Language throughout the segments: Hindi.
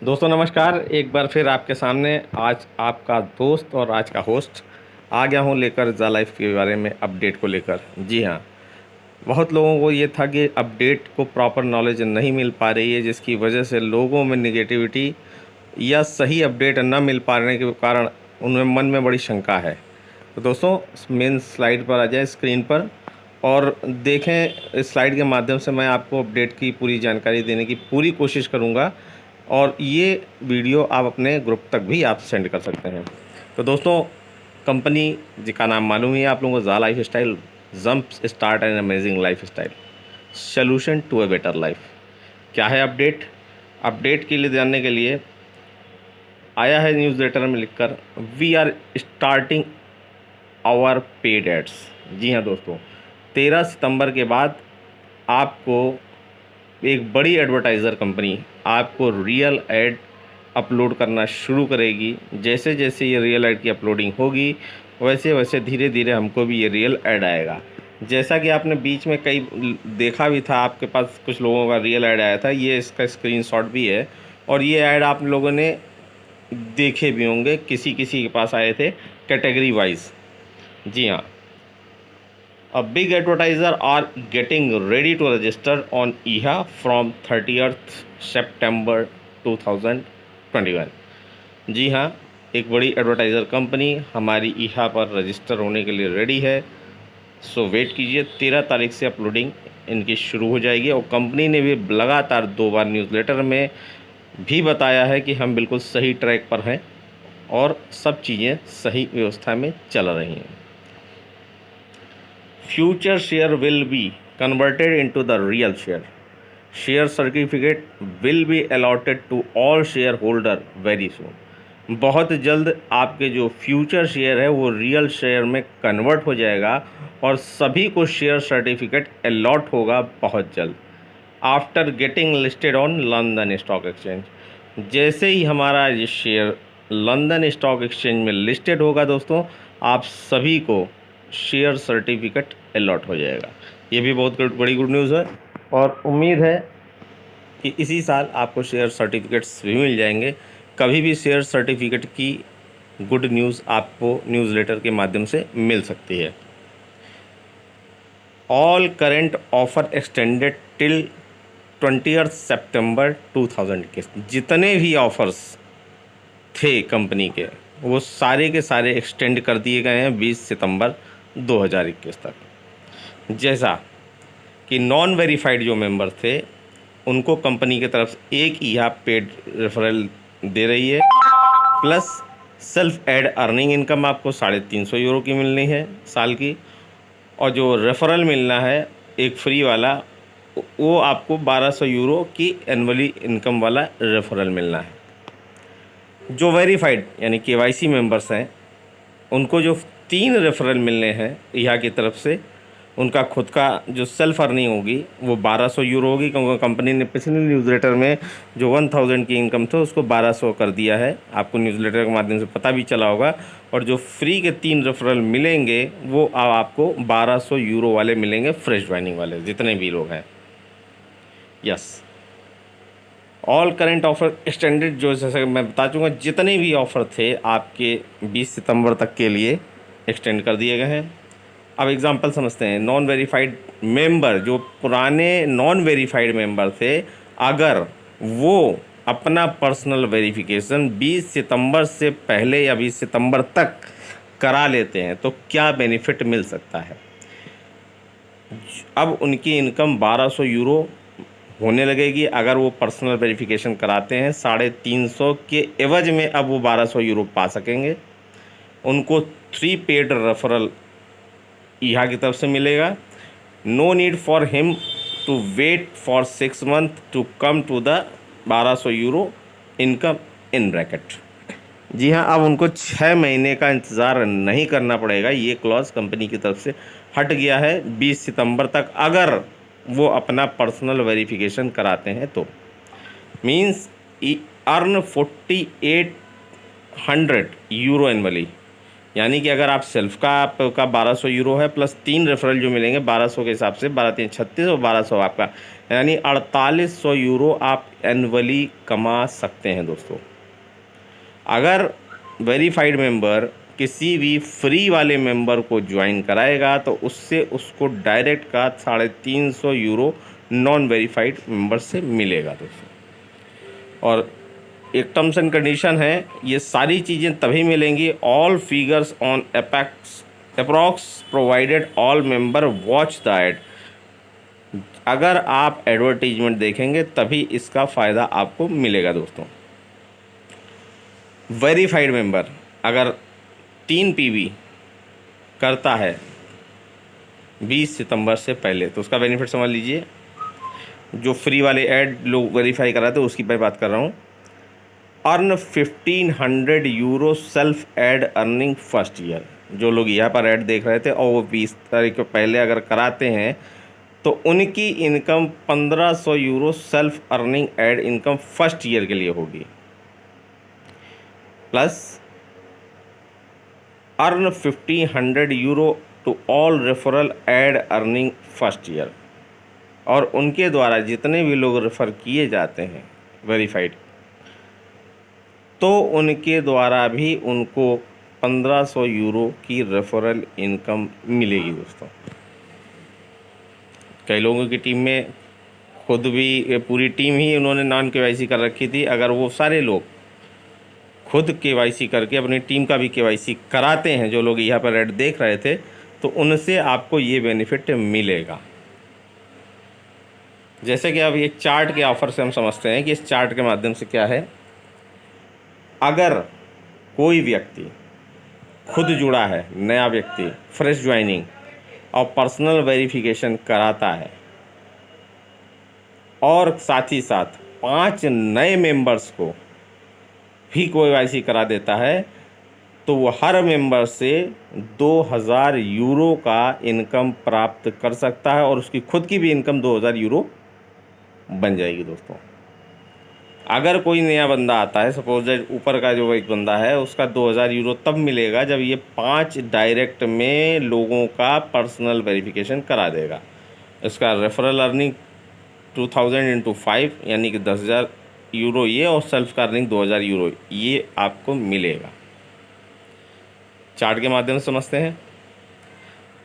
दोस्तों नमस्कार। एक बार फिर आपके सामने आज आपका दोस्त और आज का होस्ट आ गया हूँ लेकर ज़ा लाइफ के बारे में अपडेट को लेकर। जी हाँ, बहुत लोगों को ये था कि अपडेट को प्रॉपर नॉलेज नहीं मिल पा रही है, जिसकी वजह से लोगों में नेगेटिविटी या सही अपडेट न मिल पाने के कारण उनमें मन में बड़ी शंका है। तो दोस्तों मेन स्लाइड पर आ जाए स्क्रीन पर और देखें। इस स्लाइड के माध्यम से मैं आपको अपडेट की पूरी जानकारी देने की पूरी कोशिश करूँगा और ये वीडियो आप अपने ग्रुप तक भी आप सेंड कर सकते हैं। तो दोस्तों कंपनी जिसका नाम मालूम ही है आप लोगों को, the life style, jump start and amazing lifestyle, solution to a better life. क्या है अपडेट? अपडेट के लिए जानने के लिए आया है न्यूज़लेटर में लिखकर, we are starting our paid ads. जी हाँ दोस्तों, 13 सितंबर के बाद आपको एक बड़ी एडवर्टाइज़र कंपनी आपको रियल ऐड अपलोड करना शुरू करेगी। जैसे जैसे ये रियल ऐड की अपलोडिंग होगी वैसे वैसे धीरे धीरे हमको भी ये रियल ऐड आएगा। जैसा कि आपने बीच में कई देखा भी था, आपके पास कुछ लोगों का रियल ऐड आया था, ये इसका स्क्रीनशॉट भी है और ये ऐड आप लोगों ने देखे भी होंगे, किसी किसी के पास आए थे कैटेगरी वाइज। जी हाँ, A big advertiser are getting ready to register on EHA from 30th September 2021। जी हाँ, एक बड़ी एडवर्टाइज़र कंपनी हमारी ईहा पर रजिस्टर होने के लिए रेडी है। सो वेट कीजिए, 13 तारीख से अपलोडिंग इनकी शुरू हो जाएगी और कंपनी ने भी लगातार 2 बार न्यूज़लेटर में भी बताया है कि हम बिल्कुल सही ट्रैक पर हैं और सब चीज़ें सही व्यवस्था में चल रही हैं। Future share will be converted into the real share. Share certificate will be allotted to all shareholder very soon. बहुत जल्द आपके जो फ्यूचर शेयर है वो रियल शेयर में कन्वर्ट हो जाएगा और सभी को शेयर सर्टिफिकेट अलॉट होगा बहुत जल्द, after getting listed on London stock exchange. जैसे ही हमारा ये शेयर लंदन स्टॉक एक्सचेंज में लिस्टेड होगा दोस्तों, आप सभी को शेयर सर्टिफिकेट अलॉट हो जाएगा। ये भी बहुत बड़ी गुड न्यूज़ है और उम्मीद है कि इसी साल आपको शेयर सर्टिफिकेट्स भी मिल जाएंगे। कभी भी शेयर सर्टिफिकेट की गुड न्यूज़ आपको न्यूज़लेटर के माध्यम से मिल सकती है। All current offer extended till 20 सितंबर 2021। जितने भी ऑफ़र्स थे कंपनी के वो सारे के सारे एक्सटेंड कर दिए गए हैं 20 सितंबर 2021 तक। जैसा कि नॉन वेरीफाइड जो मेंबर थे उनको कंपनी की तरफ से एक ईहा पेड रेफरल दे रही है, plus self ad earning income आपको 350 यूरो की मिलनी है साल की, और जो रेफरल मिलना है एक फ्री वाला वो आपको 1200 यूरो की एनुअली इनकम वाला रेफरल मिलना है। जो वेरीफाइड यानी केवाईसी मेंबर्स हैं उनको जो 3 रेफरल मिलने हैं ईहा की तरफ से, उनका खुद का जो सेल्फ अर्निंग होगी वो 1200 यूरो होगी, क्योंकि कंपनी ने पिछले न्यूज़लेटर में जो 1000 की इनकम था उसको 1200 कर दिया है। आपको न्यूज़लेटर के माध्यम से पता भी चला होगा। और जो फ्री के 3 रेफरल मिलेंगे वो आपको 1200 यूरो वाले मिलेंगे, फ्रेश ज्वाइनिंग वाले जितने भी लोग हैं। Yes, all current offer extended, जो जैसे मैं बता चुका जितने भी ऑफ़र थे आपके 20 सितंबर तक के लिए एक्सटेंड कर दिए गए हैं। अब एग्जांपल समझते हैं। नॉन वेरीफाइड मेंबर, जो पुराने नॉन वेरीफाइड मेंबर थे, अगर वो अपना पर्सनल वेरिफिकेशन 20 सितंबर से पहले या 20 सितंबर तक करा लेते हैं तो क्या बेनिफिट मिल सकता है। अब उनकी इनकम 1200 यूरो होने लगेगी अगर वो पर्सनल वेरिफिकेशन कराते हैं। 350 के एवज में अब वो 1200 यूरो पा सकेंगे। उनको 3 पेड रेफरल ईहा की तरफ से मिलेगा। No need for him to wait for 6 month to come to the 1200 euro income in bracket. जी हाँ, अब उनको 6 महीने का इंतज़ार नहीं करना पड़ेगा। ये क्लॉज कंपनी की तरफ से हट गया है 20 सितंबर तक, अगर वो अपना पर्सनल वेरिफिकेशन कराते हैं तो। Means earn 4800 euro annually. यानी कि अगर आप सेल्फ का आपका 1200 यूरो है प्लस 3 रेफरल जो मिलेंगे 1200 के हिसाब से, 12 3 36 और 1200 आपका, यानी 4800 यूरो आप एनुअली कमा सकते हैं दोस्तों। अगर वेरीफाइड मेंबर किसी भी फ्री वाले मेंबर को ज्वाइन कराएगा तो उससे उसको डायरेक्ट का 350 यूरो नॉन वेरीफाइड मेंबर से मिलेगा दोस्तों। और एक टर्म्स एंड कंडीशन है, ये सारी चीज़ें तभी मिलेंगी, all figures on approx provided all member watch the ad. अगर आप एडवर्टीजमेंट देखेंगे तभी इसका फ़ायदा आपको मिलेगा दोस्तों। वेरीफाइड मेंबर अगर 3 पीवी करता है 20 सितंबर से पहले तो उसका बेनिफिट समझ लीजिए। जो फ्री वाले ऐड लोग वेरीफाई कराते हैं उसकी मैं बात कर रहा हूँ। Earn 1500 euro self add earning first year. जो लोग यहाँ पर ऐड देख रहे थे और वो 20 तारीख के पहले अगर कराते हैं तो उनकी income 1500 euro self earning ad income first year के लिए होगी, plus earn 1500 euro to all referral ad earning first year. और उनके द्वारा जितने भी लोग रेफ़र किए जाते हैं वेरीफाइड, तो उनके द्वारा भी उनको 1500 यूरो की रेफरल इनकम मिलेगी दोस्तों। कई लोगों की टीम में खुद भी पूरी टीम ही उन्होंने नॉन केवाईसी कर रखी थी। अगर वो सारे लोग खुद केवाईसी करके अपनी टीम का भी केवाईसी कराते हैं, जो लोग यहाँ पर ऐड देख रहे थे, तो उनसे आपको ये बेनिफिट मिलेगा। जैसे कि अब एक चार्ट के ऑफर से हम समझते हैं कि इस चार्ट के माध्यम से क्या है। अगर कोई व्यक्ति खुद जुड़ा है, नया व्यक्ति फ्रेश ज्वाइनिंग और पर्सनल वेरिफिकेशन कराता है और साथ ही साथ 5 नए मेंबर्स को भी केवाईसी करा देता है, तो वो हर मेंबर से 2000 यूरो का इनकम प्राप्त कर सकता है और उसकी खुद की भी इनकम 2000 यूरो बन जाएगी दोस्तों। अगर कोई नया बंदा आता है, सपोज ऊपर का जो एक बंदा है उसका 2000 यूरो तब मिलेगा जब ये 5 डायरेक्ट में लोगों का पर्सनल वेरिफिकेशन करा देगा। इसका रेफरल अर्निंग 2000 इंटू 5 यानी कि 10,000 यूरो ये, और सेल्फ का अर्निंग 2000 यूरो ये आपको मिलेगा। चार्ट के माध्यम से समझते हैं।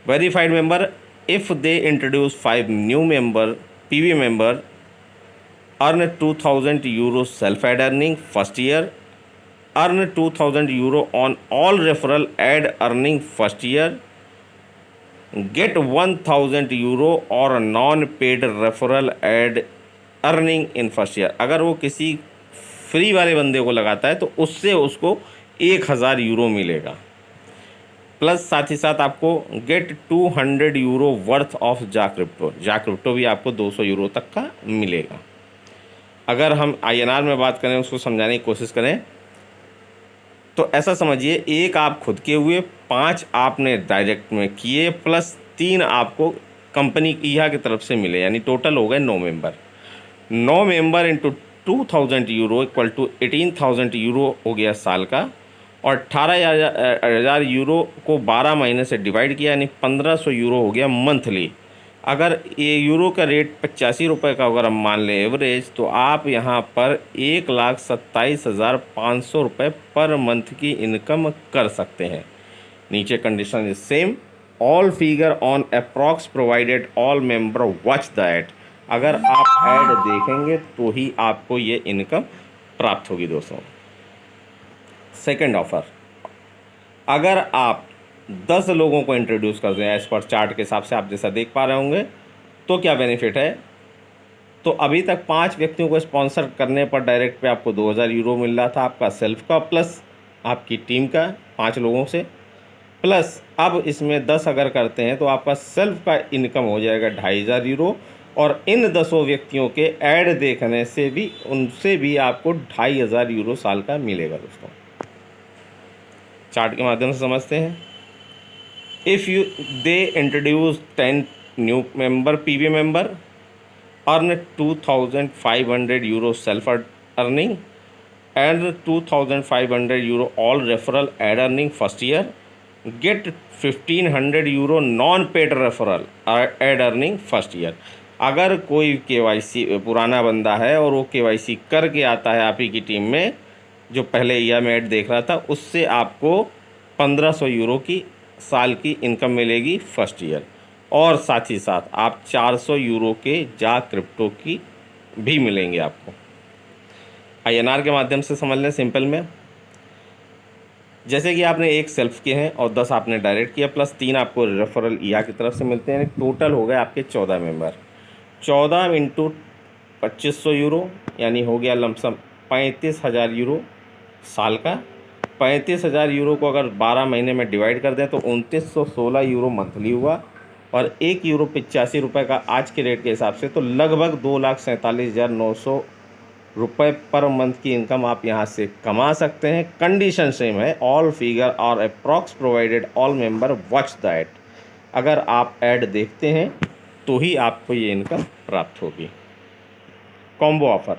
Verified member if they introduce 5 new member PV member earn 2000 euro self aid earning first year, earn 2000 euro on all referral ad earning first year, get 1000 euro or non paid referral ad earning in first year। अगर वो किसी फ्री वाले बंदे को लगाता है तो उससे उसको 1000 यूरो मिलेगा, प्लस साथ ही साथ आपको गेट 200 यूरो वर्थ ऑफ जा क्रिप्टो भी आपको 200 यूरो तक का मिलेगा। अगर हम INR में बात करें, उसको समझाने की कोशिश करें, तो ऐसा समझिए, एक आप खुद के हुए, 5 आपने डायरेक्ट में किए, प्लस 3 आपको कंपनी यहाँ की तरफ से मिले, यानी टोटल हो गए 9 member. 9 member into 2000 euro equal to 18,000 euro हो गया साल का, और 18,000 यूरो को 12 महीने से डिवाइड किया, यानी 1500 यूरो हो गया मंथली। अगर ये यूरो का रेट 85 रुपये का अगर हम मान लें एवरेज, तो आप यहाँ पर 1,27,500 रुपये पर मंथ की इनकम कर सकते हैं। नीचे condition is same, all figure on approx provided all member watch the add. अगर आप ऐड देखेंगे तो ही आपको ये इनकम प्राप्त होगी दोस्तों। सेकंड ऑफर, अगर आप 10 लोगों को इंट्रोड्यूस कर दें एज पर चार्ट के हिसाब से, आप जैसा देख पा रहे होंगे, तो क्या बेनिफिट है। तो अभी तक 5 व्यक्तियों को स्पॉन्सर करने पर डायरेक्ट पे आपको 2000 यूरो मिल रहा था, आपका सेल्फ का प्लस आपकी टीम का 5 लोगों से, प्लस अब इसमें 10 अगर करते हैं तो आपका सेल्फ का इनकम हो जाएगा 2500 यूरो, और इन 10 व्यक्तियों के ऐड देखने से भी उनसे भी आपको 2500 यूरो साल का मिलेगा दोस्तों। चार्ट के माध्यम से समझते हैं। If they introduce 10 new member PV member, earn 2,500 euro self earning and 2,500 euro all referral ad earning first year, get 1500 euro non paid referral ad earning first year. अगर कोई केवाईसी पुराना बंदा है और वो केवाईसी करके आता है आप ही की टीम में, जो पहले ईयर में ऐड देख रहा था, उससे आपको 1500 यूरो की साल की इनकम मिलेगी फर्स्ट ईयर। और साथ ही साथ आप 400 यूरो के जा क्रिप्टो की भी मिलेंगे आपको। INR के माध्यम से समझ लें सिंपल में, जैसे कि आपने एक सेल्फ किए हैं और 10 आपने डायरेक्ट किया, प्लस 3 आपको रेफरल ईया की तरफ से मिलते हैं। टोटल हो गए आपके 14 मेंबर। 14 इंटू 2500 यूरो यानी हो गया लमसम 35,000 यूरो साल का। 35,000 यूरो को अगर 12 महीने में डिवाइड कर दें तो 2916 यूरो मंथली हुआ। और 1 यूरो 85 रुपये का आज के रेट के हिसाब से तो लगभग 2,47,900 रुपये पर मंथ की इनकम आप यहाँ से कमा सकते हैं। कंडीशन सेम है, ऑल फिगर और approx provided, all member watch the add. अगर आप ऐड देखते हैं तो ही आपको ये इनकम प्राप्त होगी। कॉम्बो ऑफर,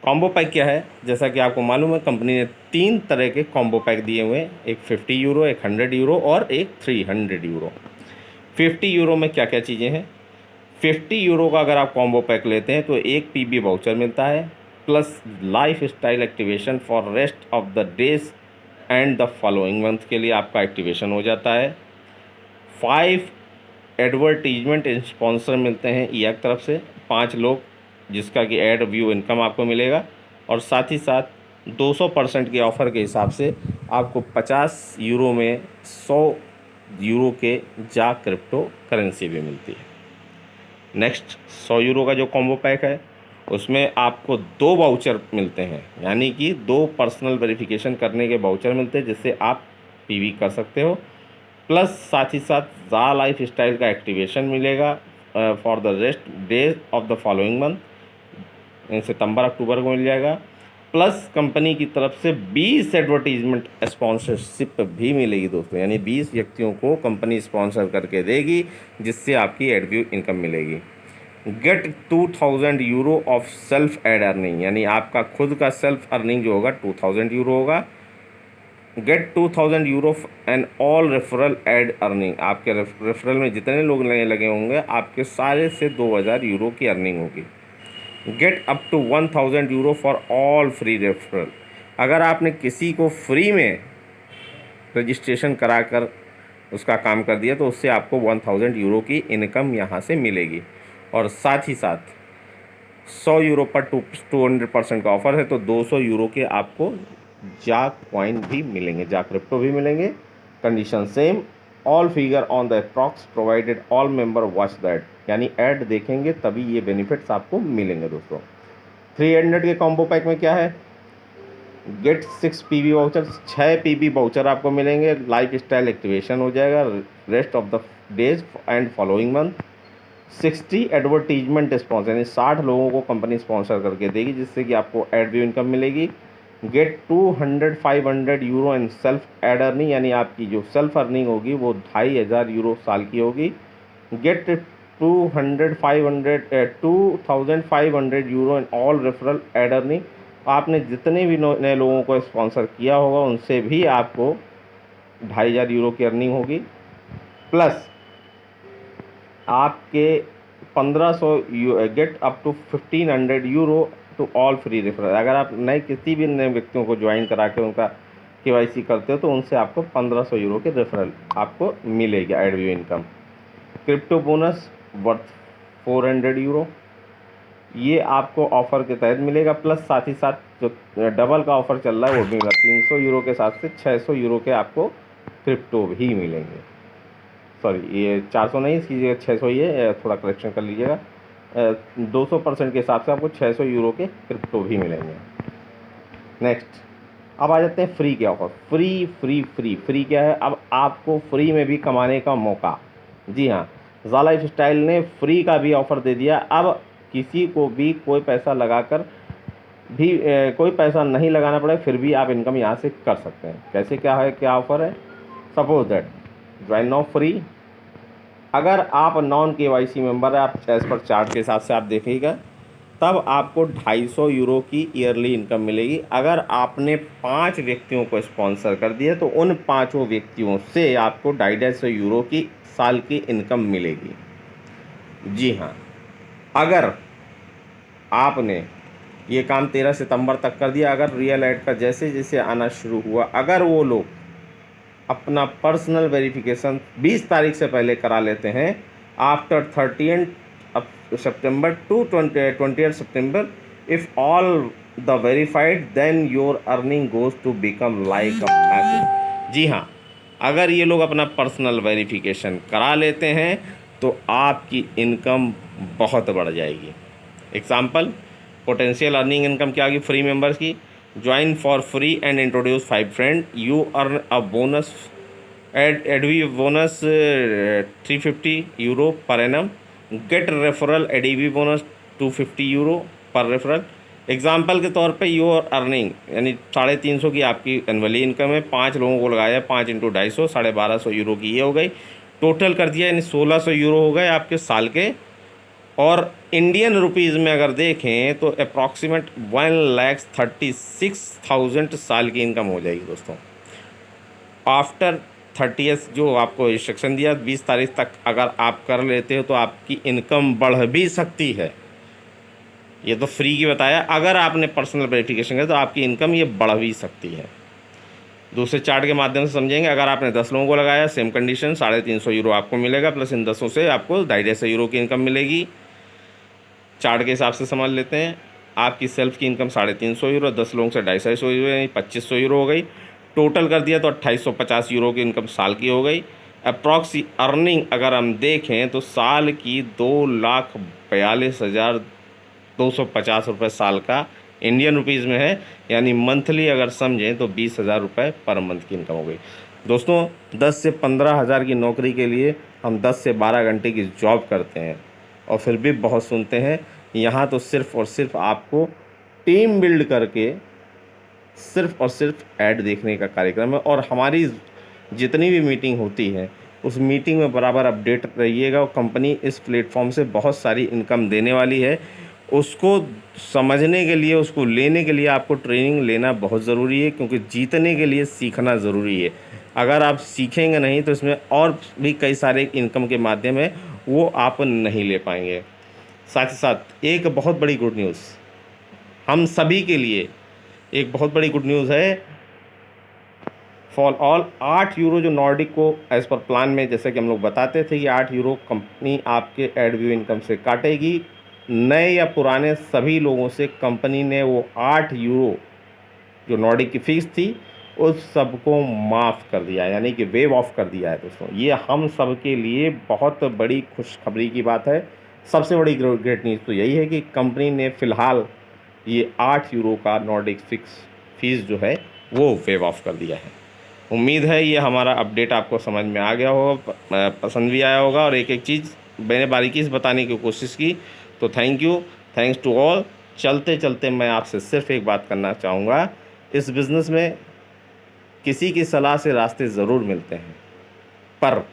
कॉम्बो पैक क्या है? जैसा कि आपको मालूम है, कंपनी ने 3 तरह के कॉम्बो पैक दिए हुए हैं, एक 50 यूरो, एक 100 यूरो और एक 300 यूरो। 50 यूरो में क्या क्या चीज़ें हैं? 50 यूरो का अगर आप कॉम्बो पैक लेते हैं तो एक PB वाउचर मिलता है, plus life style activation for rest of the days and the following month के लिए आपका एक्टिवेशन हो जाता है। 5 एडवर्टीजमेंट स्पॉन्सर मिलते हैं ईया की तरफ से, 5 लोग जिसका कि एड व्यू इनकम आपको मिलेगा। और साथ ही साथ 200% के ऑफ़र के हिसाब से आपको 50 यूरो में 100 यूरो के जा क्रिप्टो करेंसी भी मिलती है। नेक्स्ट 100 यूरो का जो कॉम्बो पैक है उसमें आपको 2 वाउचर मिलते हैं, यानी कि 2 पर्सनल वेरिफिकेशन करने के वाउचर मिलते हैं जिससे आप PV कर सकते हो। प्लस साथ ही साथ ज़ा लाइफ स्टाइल का एक्टिवेशन मिलेगा for the rest days of the following month, सितंबर अक्टूबर को मिल जाएगा। प्लस कंपनी की तरफ से 20 एडवर्टीजमेंट स्पॉन्सरशिप भी मिलेगी दोस्तों, यानी 20 व्यक्तियों को कंपनी स्पॉन्सर करके देगी जिससे आपकी एड व्यू इनकम मिलेगी। Get 2000 euro of self ad earning, यानी आपका खुद का सेल्फ अर्निंग जो होगा 2000 यूरो होगा। Get 2000 euro and all referral ad earning, आपके रेफरल में जितने लोग नए लगे होंगे आपके सारे से 2000 यूरो की अर्निंग होगी। Get up to 1000 euro for all free referral, अगर आपने किसी को फ्री में रजिस्ट्रेशन कराकर उसका काम कर दिया तो उससे आपको 1000 यूरो की इनकम यहाँ से मिलेगी। और साथ ही साथ 100 यूरो पर 200% का ऑफ़र है तो 200 यूरो के आपको जा कॉइन भी मिलेंगे, जा क्रिप्टो भी मिलेंगे। Condition same, all figure on the approx provided, all member watch that, यानी ऐड देखेंगे तभी ये बेनिफिट्स आपको मिलेंगे दोस्तों। 300 के कॉम्बो पैक में क्या है? Get 6 PB voucher, 6 PB voucher आपको मिलेंगे, लाइफ स्टाइल एक्टिवेशन हो जाएगा rest of the days and following month. 60 advertisement sponsor, यानी 60 लोगों को कंपनी स्पॉन्सर करके देगी जिससे कि आपको एड व्यू इनकम मिलेगी। Get 500 euro and self ad earning, यानी आपकी जो सेल्फ अर्निंग होगी वो 2500 यूरो साल की होगी। Get 2500 euro and all referral ad earning, आपने जितने भी नए लोगों को स्पॉन्सर किया होगा उनसे भी आपको 2500 यूरो की अर्निंग होगी। प्लस आपके 1500 get up to 1500 euro to all free referral, अगर आप नए किसी भी नए व्यक्तियों को ज्वाइन करा के उनका KYC करते हो तो उनसे आपको 1500 यूरो के रेफरल आपको मिलेगी add view income. Crypto bonus worth 400 euro, ये आपको ऑफ़र के तहत मिलेगा। प्लस साथ ही साथ जो डबल का ऑफ़र चल रहा है वो भी मिलेगा, 300 यूरो के साथ से 600 यूरो के आपको क्रिप्टो भी मिलेंगे। सॉरी, ये 400 नहीं, इसकी जगह 600 ही है, थोड़ा करेक्शन कर लीजिएगा। 200% के हिसाब से आपको 600 यूरो के क्रिप्टो भी मिलेंगे। नेक्स्ट अब आ जाते हैं फ्री के offer. Free free free free क्या है? अब आपको फ्री में भी कमाने का मौका। जी हाँ, ज़ा लाइफ स्टाइल ने फ्री का भी ऑफ़र दे दिया। अब किसी को भी कोई पैसा लगाकर भी कोई पैसा नहीं लगाना पड़े, फिर भी आप इनकम यहाँ से कर सकते हैं। कैसे, क्या है, क्या ऑफ़र है? Suppose that join now free, अगर आप नॉन KYC मेंबर है, आप एज पर चार्ट के हिसाब से आप देखिएगा तब आपको 250 यूरो की ईयरली इनकम मिलेगी। अगर आपने 5 व्यक्तियों को स्पॉन्सर कर दिया तो उन 5 व्यक्तियों से आपको 250 यूरो की साल की इनकम मिलेगी। जी हाँ, अगर आपने ये काम 13 सितंबर तक कर दिया, अगर रियल ऐड का जैसे जैसे आना शुरू हुआ, अगर वो लोग अपना पर्सनल वेरिफिकेशन 20 तारीख से पहले करा लेते हैं, आफ्टर 30 सितंबर टू 20 सितंबर, if all the verified then your earning goes to become like a message. जी हाँ, अगर ये लोग अपना पर्सनल वेरिफिकेशन करा लेते हैं तो आपकी इनकम बहुत बढ़ जाएगी। एग्जाम्पल, पोटेंशियल अर्निंग इनकम क्या होगी फ्री मेंबर्स की? Join for free and introduce 5 friend, you earn a bonus ADV bonus 350 euro per एनम, get referral ADV bonus 250 euro per referral. Example के तौर पे यू आर अर्निंग यानी 350 की आपकी एनुअली इनकम है, 5 लोगों को लगाया, 5 इंटू 250, 1250 यूरो की ये हो गई, टोटल कर दिया यानी 1600 यूरो हो गए आपके साल के। और इंडियन रुपीज़ में अगर देखें तो अप्रॉक्सीमेट 1,36,000 साल की इनकम हो जाएगी दोस्तों। आफ्टर 30th जो आपको इंस्ट्रक्शन दिया 20 तारीख तक अगर आप कर लेते हो तो आपकी इनकम बढ़ भी सकती है। ये तो फ्री की बताया, अगर आपने पर्सनल वेरिफिकेशन किया तो आपकी इनकम ये बढ़ भी सकती है। दूसरे चार्ट के माध्यम से समझेंगे। अगर आपने 10 लोगों को लगाया, सेम कंडीशन, 350 यूरो आपको मिलेगा, प्लस इन 10 से आपको 250 यूरो की इनकम मिलेगी। चार्ट के हिसाब से समझ लेते हैं। आपकी सेल्फ की इनकम 350 यूरो, 10 लोगों से 250 यूरो यानी 2500 यूरो हो गई। टोटल कर दिया तो 2850 यूरो की इनकम साल की हो गई। अप्रॉक्सी अर्निंग अगर हम देखें तो साल की 2,42,250 रुपये साल का इंडियन रुपीज़ में है, यानी मंथली अगर समझें तो 20,000 रुपये पर मंथ की इनकम हो गई। दोस्तों 10 से 15 हज़ार की नौकरी के लिए हम 10 से 12 घंटे की जॉब करते हैं और फिर भी बहुत सुनते हैं। यहाँ तो सिर्फ़ और सिर्फ आपको टीम बिल्ड करके सिर्फ़ और सिर्फ ऐड देखने का कार्यक्रम है। और हमारी जितनी भी मीटिंग होती है उस मीटिंग में बराबर अपडेट रहिएगा। और कंपनी इस प्लेटफॉर्म से बहुत सारी इनकम देने वाली है, उसको समझने के लिए, उसको लेने के लिए आपको ट्रेनिंग लेना बहुत ज़रूरी है, क्योंकि जीतने के लिए सीखना ज़रूरी है। अगर आप सीखेंगे नहीं तो इसमें और भी कई सारे इनकम के माध्यम है, वो आप नहीं ले पाएंगे। साथ ही साथ एक बहुत बड़ी गुड न्यूज़ हम सभी के लिए, एक बहुत बड़ी गुड न्यूज़ है फॉर ऑल। 8 यूरो जो नॉर्डिक को एज़ पर प्लान में, जैसे कि हम लोग बताते थे कि 8 यूरो कंपनी आपके एड व्यू इनकम से काटेगी। नए या पुराने सभी लोगों से कंपनी ने वो 8 यूरो जो नॉर्डिक की फ़ीस थी उस सबको माफ़ कर दिया, यानी कि वेव ऑफ कर दिया है दोस्तों। ये हम सब के लिए बहुत बड़ी खुशखबरी की बात है। सबसे बड़ी ग्रेट न्यूज़ तो यही है कि कंपनी ने फ़िलहाल ये 8 यूरो का नॉर्डिक फिक्स फीस जो है वो वेव ऑफ कर दिया है। उम्मीद है ये हमारा अपडेट आपको समझ में आ गया होगा, पसंद भी आया होगा, और एक एक चीज़ मैंने बारीकी से बताने की कोशिश की। तो thank you, thanks to all. चलते चलते मैं आपसे सिर्फ एक बात करना चाहूँगा, इस बिज़नेस में किसी की सलाह से रास्ते ज़रूर मिलते हैं, पर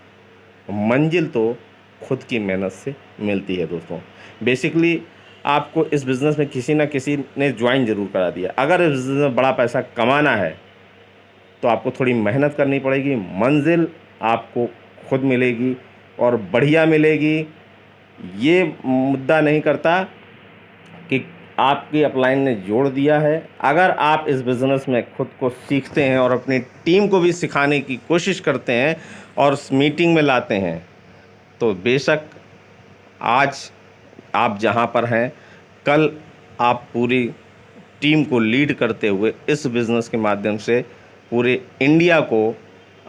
मंजिल तो खुद की मेहनत से मिलती है दोस्तों। बेसिकली आपको इस बिज़नेस में किसी ना किसी ने ज्वाइन ज़रूर करा दिया। अगर इस बिज़नेस में बड़ा पैसा कमाना है तो आपको थोड़ी मेहनत करनी पड़ेगी, मंजिल आपको खुद मिलेगी और बढ़िया मिलेगी। ये मुद्दा नहीं करता कि आपकी अपलाइन ने जोड़ दिया है। अगर आप इस बिज़नेस में खुद को सीखते हैं और अपनी टीम को भी सिखाने की कोशिश करते हैं और उस मीटिंग में लाते हैं, तो बेशक आज आप जहाँ पर हैं, कल आप पूरी टीम को लीड करते हुए इस बिज़नेस के माध्यम से पूरे इंडिया को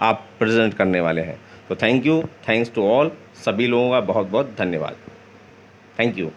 आप प्रेजेंट करने वाले हैं। तो thank you, thanks to all, सभी लोगों का बहुत बहुत धन्यवाद। Thank you.